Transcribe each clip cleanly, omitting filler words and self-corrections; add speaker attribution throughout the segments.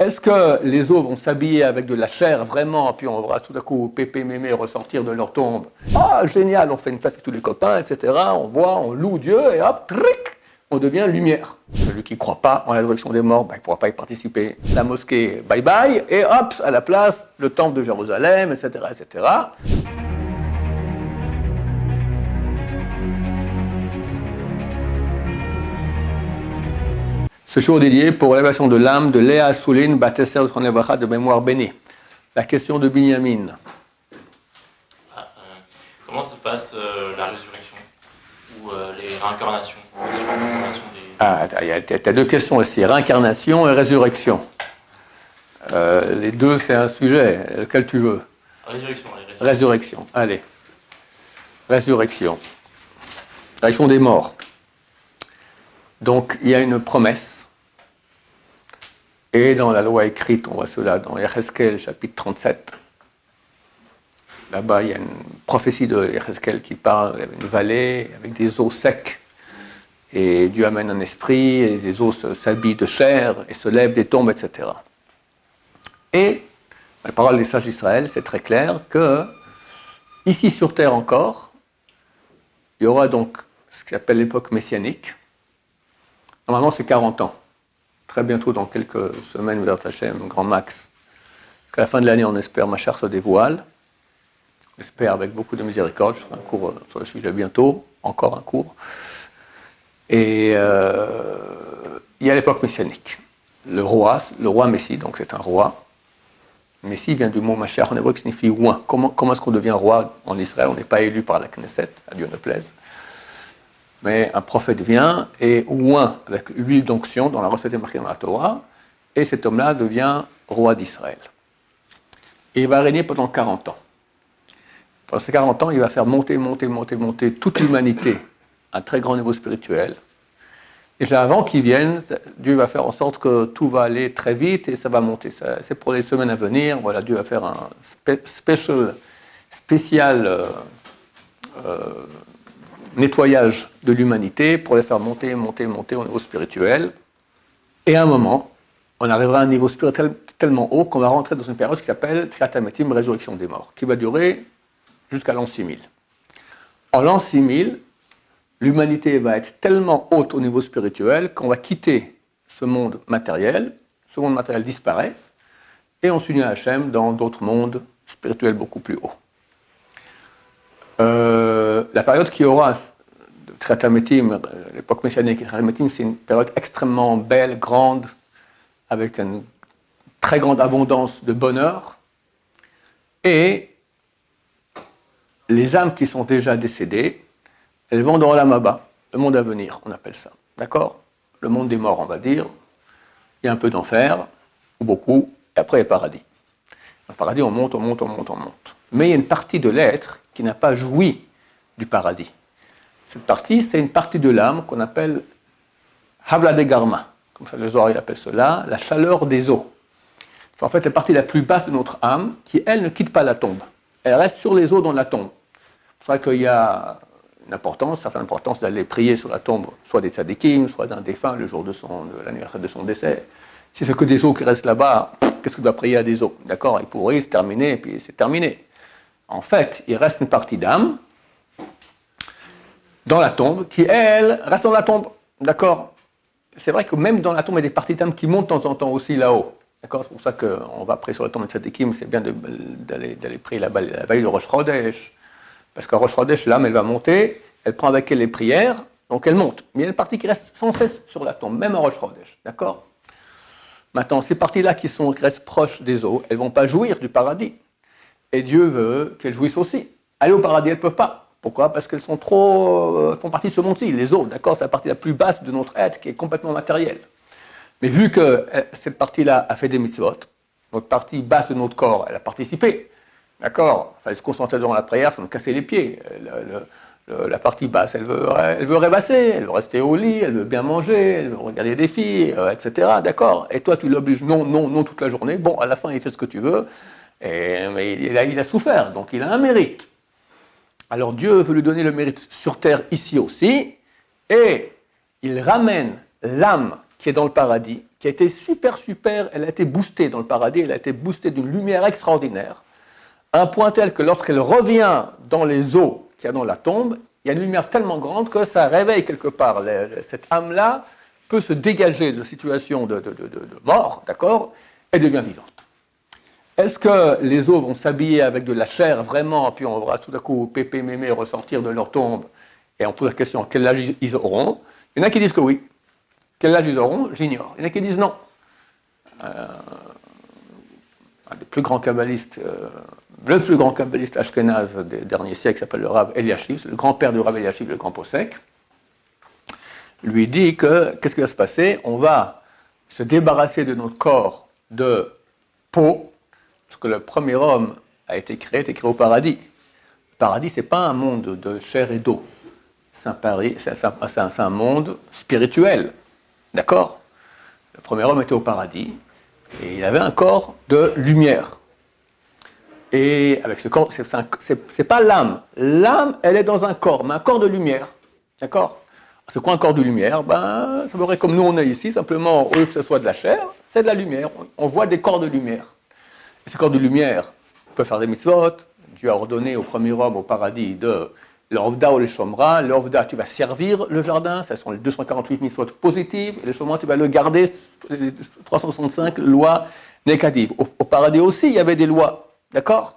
Speaker 1: Est-ce que les os vont s'habiller avec de la chair vraiment, puis on verra tout à coup Pépé, Mémé ressortir de leur tombe. Ah, génial, on fait une fête avec tous les copains, etc. On voit, on loue Dieu, et hop, tric, on devient lumière. Celui qui ne croit pas en la résurrection des morts, ben, il ne pourra pas y participer. La mosquée, bye bye, et hop, à la place, le temple de Jérusalem, etc., etc. Ce jour dédié pour l'élévation de l'âme de Léa Souline, Batesser de mémoire bénie. La question de Binyamin.
Speaker 2: Comment se passe la résurrection ou les réincarnations
Speaker 1: Tu as deux questions ici, réincarnation et résurrection. Les deux, c'est un sujet. Lequel tu veux?
Speaker 2: Résurrection.
Speaker 1: Résurrection, allez. Résurrection. Résurrection des morts. Donc, il y a une promesse. Et dans la loi écrite, on voit cela dans Yecheskel, chapitre 37. Là-bas, il y a une prophétie de Yecheskel qui parle d'une vallée avec des eaux secs. Et Dieu amène un esprit, et les eaux s'habillent de chair, et se lèvent des tombes, etc. Et la parole des sages d'Israël, c'est très clair que, ici sur terre encore, il y aura donc ce qu'on appelle l'époque messianique. Normalement, c'est 40 ans. Très bientôt, dans quelques semaines, Vedat Hashem, grand max, qu'à la fin de l'année, on espère, Machar se dévoile. On espère avec beaucoup de miséricorde. Je ferai un cours sur le sujet bientôt, encore un cours. Et il y a l'époque messianique. Le roi Messie, donc c'est un roi. Messie vient du mot Machar en hébreu qui signifie oint. Comment est-ce qu'on devient roi en Israël? On n'est pas élu par la Knesset, à Dieu ne plaise. Mais un prophète vient et oint avec l'huile d'onction, dans la recette marquée dans la Torah, et cet homme-là devient roi d'Israël. Et il va régner pendant 40 ans. Pendant ces 40 ans, il va faire monter toute l'humanité à un très grand niveau spirituel. Et là, avant qu'il vienne, Dieu va faire en sorte que tout va aller très vite et ça va monter. C'est pour les semaines à venir. Voilà, Dieu va faire un spécial nettoyage de l'humanité pour les faire monter au niveau spirituel. Et à un moment, on arrivera à un niveau spirituel tellement haut qu'on va rentrer dans une période qui s'appelle Tchiat HaMetim, résurrection des morts, qui va durer jusqu'à l'an 6000. En l'an 6000, l'humanité va être tellement haute au niveau spirituel qu'on va quitter ce monde matériel disparaît, et on s'unit à Hachem dans d'autres mondes spirituels beaucoup plus hauts. La période qui aura de Tchiat HaMetim, l'époque messianique, Tchiat HaMetim, c'est une période extrêmement belle, grande, avec une très grande abondance de bonheur. Et les âmes qui sont déjà décédées, elles vont dans l'Olam Haba, le monde à venir, on appelle ça. D'accord? Le monde des morts, on va dire. Il y a un peu d'enfer, ou beaucoup, et après il y a le paradis. Dans le paradis, on monte. Mais il y a une partie de l'être qui n'a pas joui du paradis. Cette partie, c'est une partie de l'âme qu'on appelle Havla de Garma, comme ça le Zohar appelle cela, la chaleur des eaux. C'est en fait la partie la plus basse de notre âme qui, elle, ne quitte pas la tombe. Elle reste sur les eaux dans la tombe. C'est vrai qu'il y a une certaine importance d'aller prier sur la tombe, soit des tzadikim, soit d'un défunt le jour de l'anniversaire de son décès. Si c'est que des eaux qui restent là-bas, qu'est-ce qu'il va prier à des eaux? D'accord, il pourrit, c'est terminé, et puis c'est terminé. En fait, il reste une partie d'âme dans la tombe qui, elle, reste dans la tombe. D'accord? C'est vrai que même dans la tombe, il y a des parties d'âme qui montent de temps en temps aussi là-haut. D'accord? C'est pour ça qu'on va prier sur la tombe de Tzadikim, c'est bien d'aller prier là-bas la veille de Rosh Chodesh. Parce qu'à Rosh Chodesh, l'âme, elle va monter, elle prend avec elle les prières, donc elle monte. Mais il y a une partie qui reste sans cesse sur la tombe, même à Rosh Chodesh. D'accord? Maintenant, ces parties-là qui restent proches des eaux, elles ne vont pas jouir du paradis. Et Dieu veut qu'elles jouissent aussi. Aller au paradis, elles ne peuvent pas. Pourquoi? Parce qu'elles font partie de ce monde-ci, les eaux, d'accord? C'est la partie la plus basse de notre être qui est complètement matérielle. Mais vu que cette partie-là a fait des mitzvot, notre partie basse de notre corps, elle a participé, d'accord? Il fallait se concentrer dans la prière sans nous casser les pieds. La partie basse, elle veut rêvasser, elle veut rester au lit, elle veut bien manger, elle veut regarder des filles, etc. D'accord? Et toi, tu l'obliges non toute la journée. Bon, à la fin, il fait ce que tu veux, mais il a souffert, donc il a un mérite. Alors Dieu veut lui donner le mérite sur terre, ici aussi, et il ramène l'âme qui est dans le paradis, qui a été super, elle a été boostée dans le paradis, elle a été boostée d'une lumière extraordinaire, à un point tel que lorsqu'elle revient dans les eaux qu'il y a dans la tombe, il y a une lumière tellement grande que ça réveille quelque part. Cette âme-là peut se dégager de la situation de mort, d'accord, et devient vivante. Est-ce que les eaux vont s'habiller avec de la chair vraiment, puis on verra tout à coup Pépé, Mémé ressortir de leur tombe, et on pose la question quel âge ils auront? Il y en a qui disent que oui. Quel âge ils auront? J'ignore. Il y en a qui disent non. Un des plus grands kabbalistes, le plus grand kabbaliste ashkénaze des derniers siècles s'appelle le Rav Eliashiv, le grand-père du Rav Eliashiv, le grand possèque, lui dit que qu'est-ce qui va se passer? On va se débarrasser de notre corps de peau, parce que le premier homme a été créé au paradis. Le paradis, ce n'est pas un monde de chair et d'eau. C'est un monde spirituel. D'accord? Le premier homme était au paradis et il avait un corps de lumière. Et avec ce corps, c'est pas l'âme. L'âme, elle est dans un corps, mais un corps de lumière. D'accord? C'est quoi un corps de lumière? Ben, ça serait comme nous on est ici, simplement, au lieu que ce soit de la chair, c'est de la lumière. On voit des corps de lumière. Et ces corps de lumière peuvent faire des mitzvot. Dieu a ordonné au premier homme au paradis de l'Ovda ou les Shomra. L'Ovda, tu vas servir le jardin, ce sont les 248 mitzvot positives. Et le Shomra, tu vas le garder, les 365 lois négatives. Au paradis aussi, il y avait des lois. D'accord?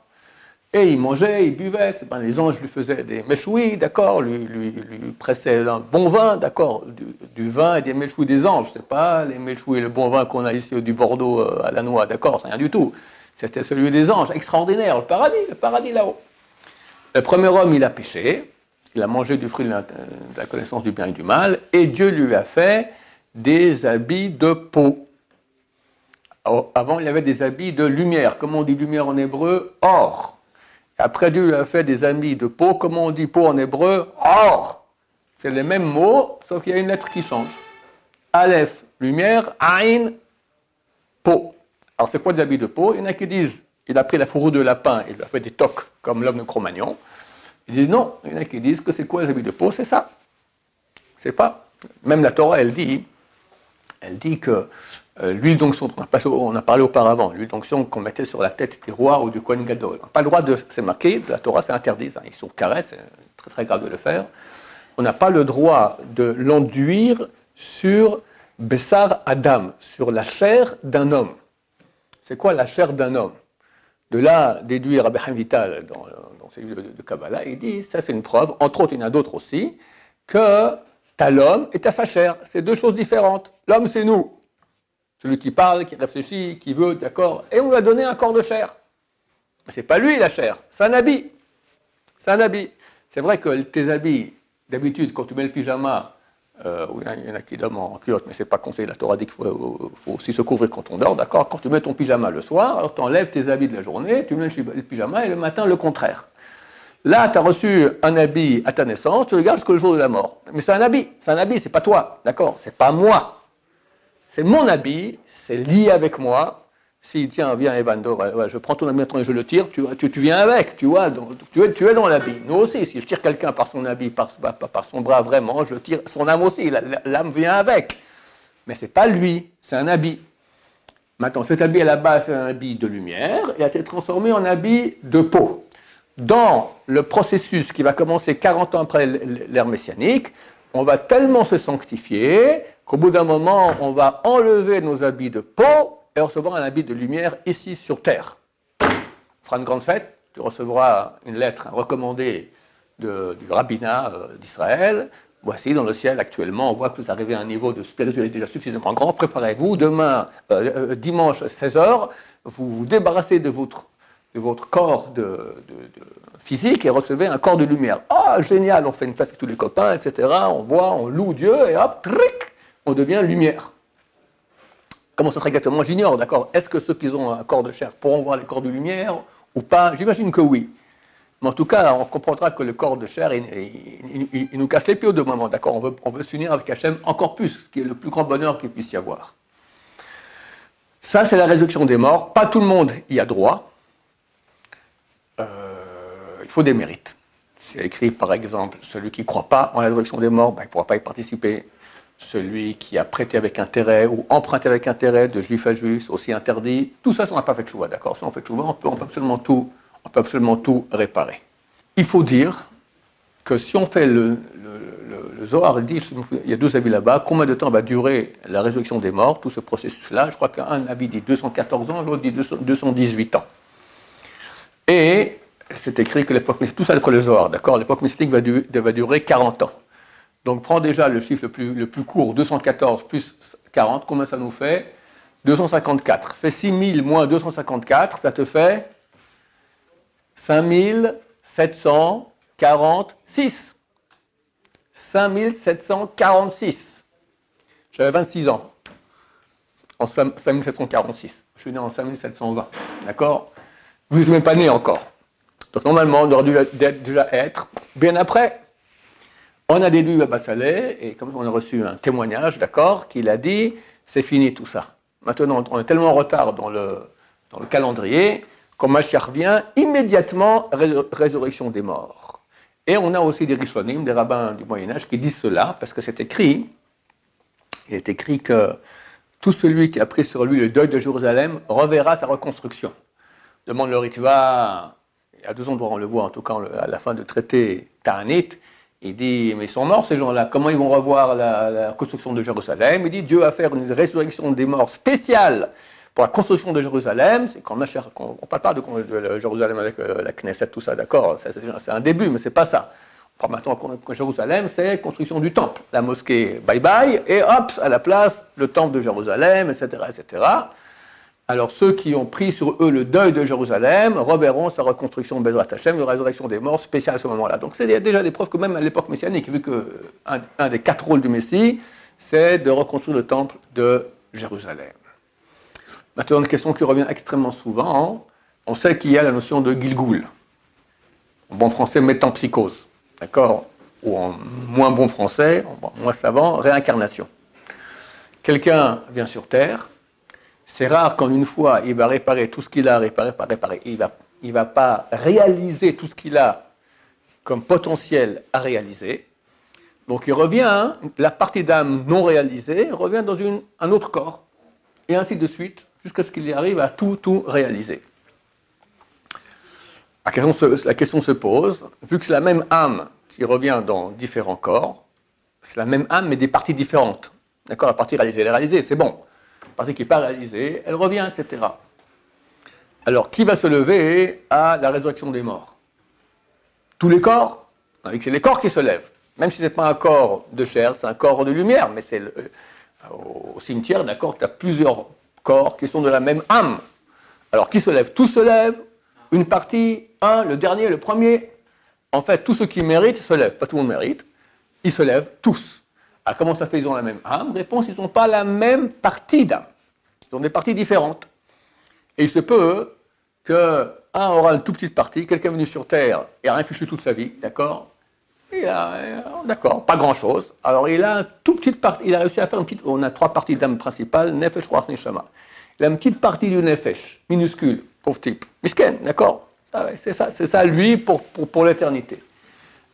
Speaker 1: Et il mangeait, il buvait, les anges lui faisaient des méchouis, d'accord, lui pressaient un bon vin, d'accord, du vin et des méchouis des anges, c'est pas les méchouis et le bon vin qu'on a ici du Bordeaux à la noix, d'accord, c'est rien du tout. C'était celui des anges, extraordinaire, le paradis là-haut. Le premier homme, il a péché, il a mangé du fruit de la connaissance du bien et du mal, et Dieu lui a fait des habits de peau. Avant, il y avait des habits de lumière. Comment on dit lumière en hébreu? Or. Après, Dieu lui a fait des habits de peau. Comment on dit peau en hébreu? Or. C'est les mêmes mots, sauf qu'il y a une lettre qui change. Aleph, lumière. Aïn, peau. Alors, c'est quoi des habits de peau? Il y en a qui disent, il a pris la fourrure de lapin, il lui a fait des toques comme l'homme de Cro-Magnon. Ils disent non. Il y en a qui disent que c'est quoi les habits de peau? C'est ça. C'est pas. Même la Torah, elle dit que l'huile d'onction, on a parlé auparavant, l'huile d'onction qu'on mettait sur la tête des rois ou du Kohen Gadol. On n'a pas le droit de, c'est marqué, de la Torah, c'est interdit, hein, ils sont carrés, c'est très très grave de le faire. On n'a pas le droit de l'enduire sur Bessar Adam, sur la chair d'un homme. C'est quoi la chair d'un homme? De là, déduire Rabbi Chaim Vital dans ses livres de Kabbalah, il dit, ça c'est une preuve, entre autres il y en a d'autres aussi, que t'as l'homme et t'as sa chair, c'est deux choses différentes. L'homme c'est nous. Celui qui parle, qui réfléchit, qui veut, d'accord, et on lui a donné un corps de chair. Mais c'est pas lui la chair, c'est un habit. C'est un habit. C'est vrai que tes habits, d'habitude, quand tu mets le pyjama, il y en a qui dorment en culotte, mais c'est pas conseillé, la Torah dit qu'il faut aussi se couvrir quand on dort, d'accord. Quand tu mets ton pyjama le soir, alors tu enlèves tes habits de la journée, tu mets le pyjama, et le matin, le contraire. Là, tu as reçu un habit à ta naissance, tu le gardes jusqu'au jour de la mort. Mais c'est un habit, c'est pas toi, d'accord, c'est pas moi. C'est mon habit, c'est lié avec moi. Si, tiens, viens Evando, je prends ton habit et je le tire, tu viens avec, tu vois, donc, tu es dans l'habit. Nous aussi, si je tire quelqu'un par son habit, par son bras vraiment, je tire son âme aussi, l'âme vient avec. Mais ce n'est pas lui, c'est un habit. Maintenant, cet habit à la base, c'est un habit de lumière, et a été transformé en habit de peau. Dans le processus qui va commencer 40 ans après l'ère messianique, on va tellement se sanctifier qu'au bout d'un moment, on va enlever nos habits de peau et recevoir un habit de lumière ici sur terre. On fera une grande fête, tu recevras une lettre recommandée du rabbinat d'Israël. Voici dans le ciel actuellement, on voit que vous arrivez à un niveau de spiritualité déjà suffisamment grand. Préparez-vous, demain, dimanche 16h, vous vous débarrassez de votre corps physique et recevez un corps de lumière. Ah, génial, on fait une fête avec tous les copains, etc. On boit, on loue Dieu et hop, on devient lumière. Comment ça sera exactement? J'ignore, d'accord. Est-ce que ceux qui ont un corps de chair pourront voir les corps de lumière ou pas? J'imagine que oui. Mais en tout cas, on comprendra que le corps de chair, il nous casse les pieds au deux moments, d'accord. On veut s'unir avec Hachem encore plus, ce qui est le plus grand bonheur qu'il puisse y avoir. Ça, c'est la résurrection des morts. Pas tout le monde y a droit. Il faut des mérites. C'est écrit, par exemple, celui qui ne croit pas en la résurrection des morts, il ne pourra pas y participer. celui qui a prêté avec intérêt ou emprunté avec intérêt de juif à juif, aussi interdit. Tout ça, on n'a pas fait de chouva, d'accord? Si on fait de chouva, on peut absolument tout réparer. Il faut dire que si on fait le Zohar, il dit, il y a deux avis là-bas, combien de temps va durer la résurrection des morts, tout ce processus-là? Je crois qu'un avis dit 214 ans, l'autre dit 218 ans. Et c'est écrit que l'époque messianique, tout ça pour le Zohar, d'accord? L'époque messianique va durer 40 ans. Donc prends déjà le chiffre le plus court, 214 plus 40, combien ça nous fait? 254. Fais 6000 moins 254, ça te fait 5746. 5746. J'avais 26 ans en 5746. Je suis né en 5720. D'accord? Vous n'êtes même pas né encore. Donc normalement, on aurait dû déjà être bien après. On a déduit Baba Saleh, et comme on a reçu un témoignage, d'accord, qu'il a dit, c'est fini tout ça. Maintenant, on est tellement en retard dans le calendrier, quand Mashiach vient, immédiatement, résurrection des morts. Et on a aussi des Rishonim, des rabbins du Moyen-Âge, qui disent cela, parce que c'est écrit, il est écrit que tout celui qui a pris sur lui le deuil de Jérusalem reverra sa reconstruction. Demande le Ritva, il y a 2 endroits, on le voit en tout cas à la fin du traité Ta'anit, il dit, mais ils sont morts ces gens-là, comment ils vont revoir la construction de Jérusalem? Il dit, Dieu va faire une résurrection des morts spéciale pour la construction de Jérusalem. C'est quand on ne parle pas de Jérusalem avec la Knesset, tout ça, d'accord, c'est un début, mais ce n'est pas ça. On parle maintenant que Jérusalem, c'est construction du temple. La mosquée, bye bye, et hop, à la place, le temple de Jérusalem, etc., etc. Alors ceux qui ont pris sur eux le deuil de Jérusalem reverront sa reconstruction Bezrat Hashem, la résurrection des morts spéciale à ce moment-là. Donc c'est déjà des preuves que même à l'époque messianique, vu qu'un des 4 rôles du Messie, c'est de reconstruire le temple de Jérusalem. Maintenant, une question qui revient extrêmement souvent, on sait qu'il y a la notion de Gilgoul. En bon français, métempsychose, d'accord? Ou en moins bon français, en moins savant, réincarnation. Quelqu'un vient sur Terre. C'est rare qu'en une fois, il va réparer tout ce qu'il a réparé. Il ne va pas réaliser tout ce qu'il a comme potentiel à réaliser. Donc il revient, la partie d'âme non réalisée revient dans un autre corps. Et ainsi de suite, jusqu'à ce qu'il arrive à tout réaliser. La question se pose, vu que c'est la même âme qui revient dans différents corps, c'est la même âme mais des parties différentes. D'accord? La partie réalisée, elle est réalisée, c'est bon. La partie qui n'est pas réalisée, elle revient, etc. Alors, qui va se lever à la résurrection des morts? Tous les corps? C'est les corps qui se lèvent. Même si ce n'est pas un corps de chair, c'est un corps de lumière, mais c'est au cimetière, d'accord, tu as plusieurs corps qui sont de la même âme. Alors, qui se lève? Tous se lèvent, une partie, le dernier, le premier. En fait, tous ceux qui méritent se lèvent. Pas tout le monde mérite. Ils se lèvent tous. Alors, comment ça fait qu'ils ont la même âme? Réponse, ils n'ont pas la même partie d'âme. Ils ont des parties différentes. Et il se peut qu'un aura une toute petite partie, quelqu'un est venu sur Terre et n'a rien fichu toute sa vie, d'accord? D'accord, pas grand-chose. Alors, il a une toute petite partie, il a réussi à faire une petite, on a 3 parties d'âme principales, Nefesh, Ruach, Neshama. Il a une petite partie du Nefesh, minuscule, pauvre type. Misken, d'accord? C'est ça, lui, pour l'éternité.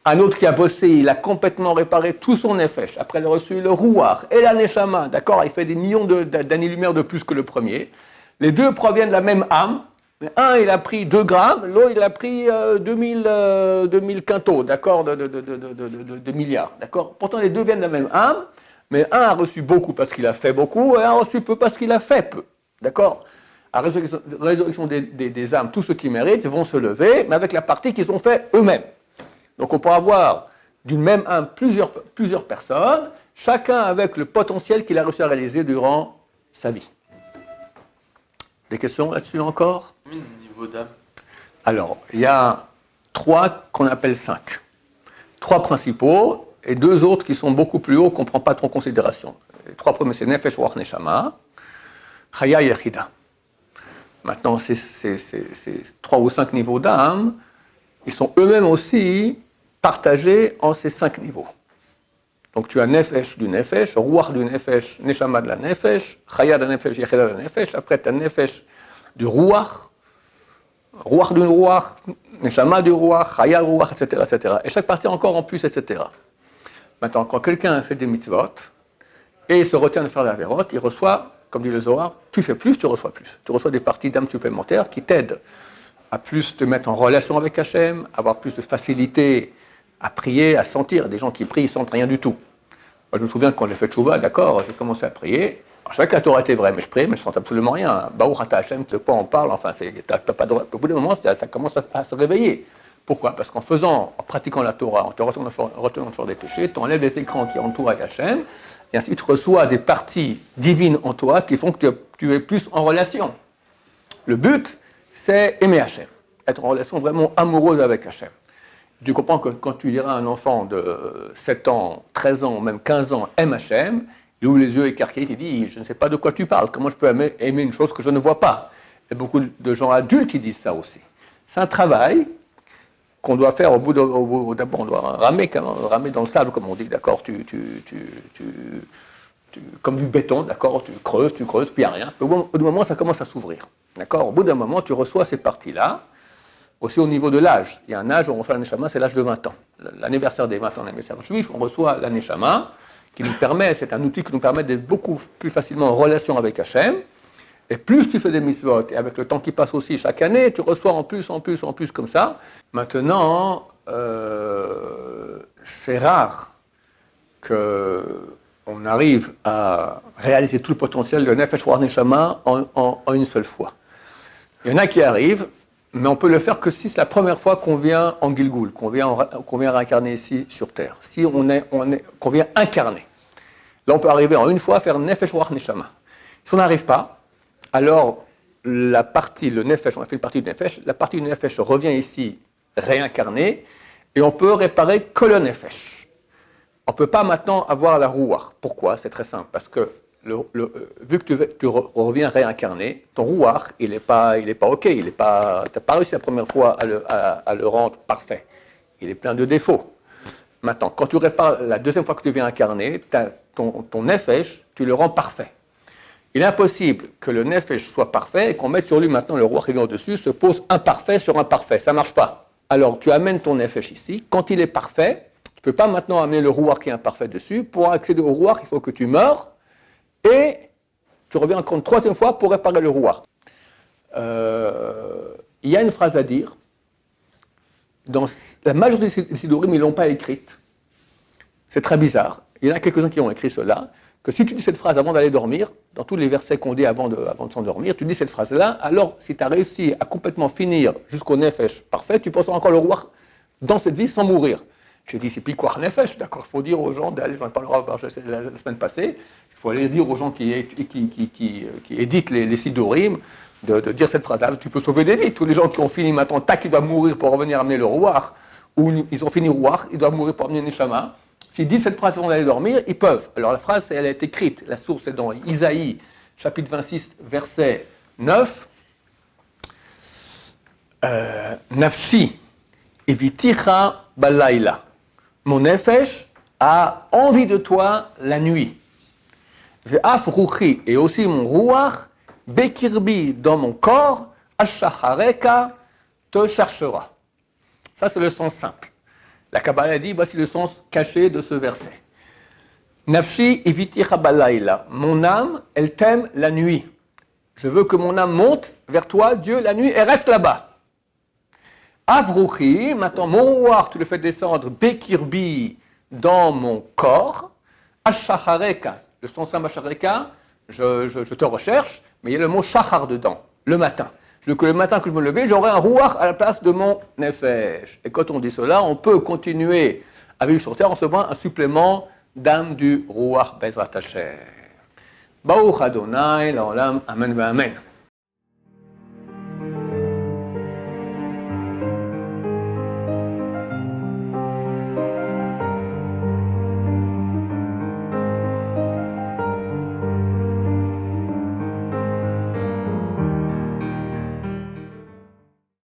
Speaker 1: Un autre qui a bossé, il a complètement réparé tout son Nefesh. Après, il a reçu le Ruach et la Neshama. D'accord? Il fait des millions d'années-lumière de plus que le premier. Les deux proviennent de la même âme. Mais un, il a pris 2 grammes, l'autre, il a pris 2000 quintaux, d'accord, de milliards. D'accord? Pourtant, les deux viennent de la même âme, mais un a reçu beaucoup parce qu'il a fait beaucoup, et un a reçu peu parce qu'il a fait peu. D'accord? À la résurrection des âmes, tous ceux qui méritent vont se lever, mais avec la partie qu'ils ont fait eux-mêmes. Donc on peut avoir d'une même âme plusieurs personnes, chacun avec le potentiel qu'il a réussi à réaliser durant sa vie. Des questions là-dessus encore?
Speaker 2: Niveau d'âme.
Speaker 1: Alors, il y a 3 qu'on appelle 5. 3 principaux et 2 autres qui sont beaucoup plus hauts qu'on ne prend pas trop en considération. Les 3 premiers, c'est Nefesh, Ruach, Neshama, Chaya et Yechida. Maintenant, ces 3 ou 5 niveaux d'âme, ils sont eux-mêmes aussi partagés en ces 5 niveaux. Donc tu as Nefesh du Nefesh, Ruach du Nefesh, Neshama de la Nefesh, Chaya de la Nefesh, Yechida de la Nefesh, après tu as Nefesh du Ruach, Ruach du Ruach, Neshama du Ruach, Chaya du Ruach, etc., etc. Et chaque partie encore en plus, etc. Maintenant, quand quelqu'un fait des mitzvot, et il se retient de faire la vérote, il reçoit, comme dit le Zohar, tu fais plus, tu reçois plus. Tu reçois des parties d'âme supplémentaires qui t'aident à plus te mettre en relation avec Hachem, avoir plus de facilité à prier, à sentir. Des gens qui prient, ils sentent rien du tout. Moi, je me souviens que quand j'ai fait Tchouva, d'accord, j'ai commencé à prier. Alors, je savais que la Torah était vraie, mais je priais, mais je ne sentais absolument rien. Baruch Ata Hachem, de quoi on parle, enfin, t'as pas de... au bout d'un moment, ça commence à se réveiller. Pourquoi? Parce en pratiquant la Torah, en te retenant de faire des péchés, tu enlèves les écrans qui entourent Hachem, et ainsi tu reçois des parties divines en toi qui font que tu es plus en relation. Le but, c'est aimer Hachem, être en relation vraiment amoureuse avec Hachem. Tu comprends que quand tu diras à un enfant de 7 ans, 13 ans, même 15 ans, aime Hachem, il ouvre les yeux écarquillés, il dit, je ne sais pas de quoi tu parles, comment je peux aimer une chose que je ne vois pas? Il y a beaucoup de gens adultes qui disent ça aussi. C'est un travail qu'on doit faire d'abord on doit ramer dans le sable, comme on dit, d'accord, comme du béton, d'accord, tu creuses, puis il n'y a rien. Au bout d'un moment, ça commence à s'ouvrir, d'accord. Au bout d'un moment, tu reçois ces parties-là, aussi au niveau de l'âge. Il y a un âge où on reçoit l'aneshama, c'est l'âge de 20 ans. L'anniversaire des 20 ans de l'anniversaire juif, on reçoit l'aneshama, qui nous permet, c'est un outil qui nous permet d'être beaucoup plus facilement en relation avec Hachem. Et plus tu fais des mitzvot, et avec le temps qui passe aussi chaque année, tu reçois en plus comme ça. Maintenant, c'est rare qu'on arrive à réaliser tout le potentiel de Nefesh Ruach Neshama en une seule fois. Il y en a qui arrivent, mais on peut le faire que si c'est la première fois qu'on vient en Gilgul, qu'on vient réincarner ici sur Terre, si qu'on vient incarner. Là, on peut arriver en une fois à faire Nefesh Ruach Neshama. Si on n'arrive pas, alors la partie, le Nefesh, on a fait une partie du Nefesh, la partie du Nefesh revient ici réincarnée, et on peut réparer que le Nefesh. On ne peut pas maintenant avoir la Ruach. Pourquoi? C'est très simple, parce que vu que tu reviens réincarné, ton Ruach, il n'est pas OK, tu n'as pas réussi la première fois à le rendre parfait. Il est plein de défauts. Maintenant, quand tu répares la deuxième fois que tu viens incarner, ton Nefesh, tu le rends parfait. Il est impossible que le Nefesh soit parfait et qu'on mette sur lui maintenant le Ruach qui vient au-dessus, se pose imparfait sur imparfait. Ça ne marche pas. Alors, tu amènes ton Nefesh ici. Quand il est parfait, tu ne peux pas maintenant amener le Ruach qui est imparfait dessus. Pour accéder au Ruach, il faut que tu meurs et tu reviens encore une troisième fois pour réparer le Ruach. Il y a une phrase à dire. Dans la majorité des Sidurim, ils ne l'ont pas écrite. C'est très bizarre. Il y en a quelques-uns qui ont écrit cela. Que si tu dis cette phrase avant d'aller dormir, dans tous les versets qu'on dit avant de s'endormir, tu dis cette phrase-là, alors si tu as réussi à complètement finir jusqu'au Nefesh parfait, tu penses encore le Ruach dans cette vie sans mourir. J'ai dit, c'est Pikuach Nefesh, d'accord, il faut dire aux gens d'aller, j'en parlerai la semaine passée, il faut aller dire aux gens qui éditent les Sidurim, de dire cette phrase-là, tu peux sauver des vies. Tous les gens qui ont fini maintenant, tac, ils doivent mourir pour revenir amener le Ruach, ou ils ont fini Ruach, ils doivent mourir pour amener Neshama. S'ils disent cette phrase avant d'aller dormir, ils peuvent. Alors la phrase, elle est écrite, la source est dans Isaïe, chapitre 26, verset 9. Nafshi, eviticha balayla. Mon nefesh a envie de toi la nuit. Ve'af ruchi, et aussi mon ruach, bekirbi, dans mon corps, ashahareka, te cherchera. Ça, c'est le sens simple. La Kabbalah dit, voici le sens caché de ce verset. Nafshi iviticha balayla. Mon âme, elle t'aime la nuit. Je veux que mon âme monte vers toi, Dieu, la nuit, et reste là-bas. Avruchi, maintenant mon ruach, tu le fais descendre, bekirbi, dans mon corps. Ashahareka, le sens simple ashahareka, je te recherche, mais il y a le mot shachar dedans, le matin. Je veux que le matin que je me levais, j'aurai un ruach à la place de mon nefesh. Et quand on dit cela, on peut continuer à vivre sur terre en recevant un supplément d'âme du ruach Bezrat Hashem. Baruch Adonai, l'olam, amen, amen.